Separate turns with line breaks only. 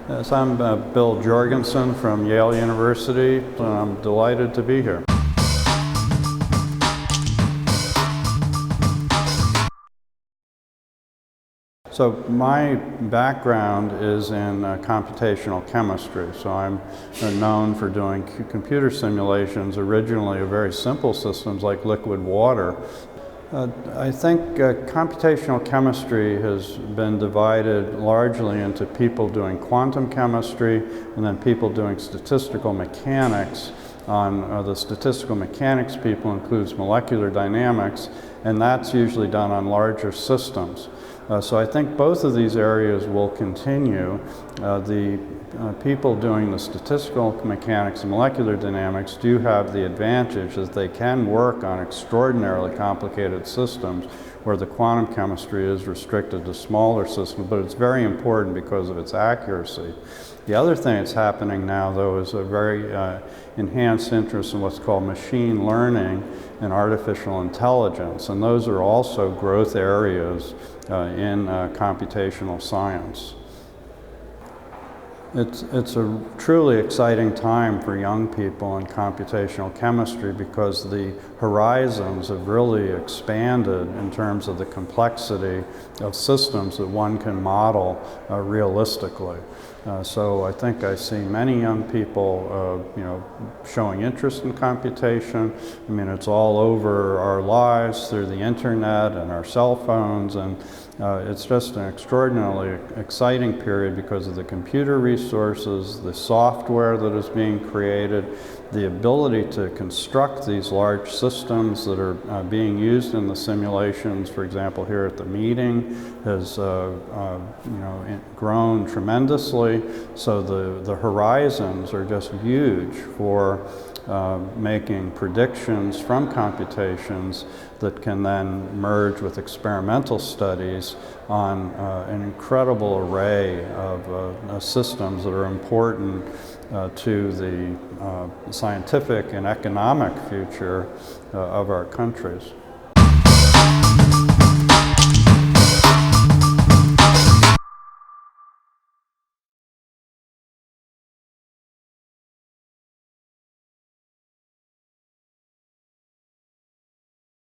Yes, I'm Bill Jorgensen from Yale University, and I'm delighted to be here. So my background is in computational chemistry, so I'm known for doing computer simulations, originally of very simple systems like liquid water. I think computational chemistry has been divided largely into people doing quantum chemistry and then people doing statistical mechanics. The statistical mechanics people includes molecular dynamics, and that's usually done on larger systems. So I think both of these areas will continue. The people doing the statistical mechanics and molecular dynamics do have the advantage that they can work on extraordinarily complicated systems where the quantum chemistry is restricted to smaller systems, but it's very important because of its accuracy. The other thing that's happening now, though, is a very enhanced interest in what's called machine learning and artificial intelligence, and those are also growth areas in computational science. It's a truly exciting time for young people in computational chemistry because the horizons have really expanded in terms of the complexity of systems that one can model realistically. So I think I see many young people showing interest in computation. I mean, it's all over our lives through the internet and our cell phones, and it's just an extraordinarily exciting period because of the computer resources, the software that is being created, the ability to construct these large systems that are being used in the simulations. For example, here at the meeting has grown tremendously. So the horizons are just huge for making predictions from computations that can then merge with experimental studies on an incredible array of systems that are important to the scientific and economic future of our countries.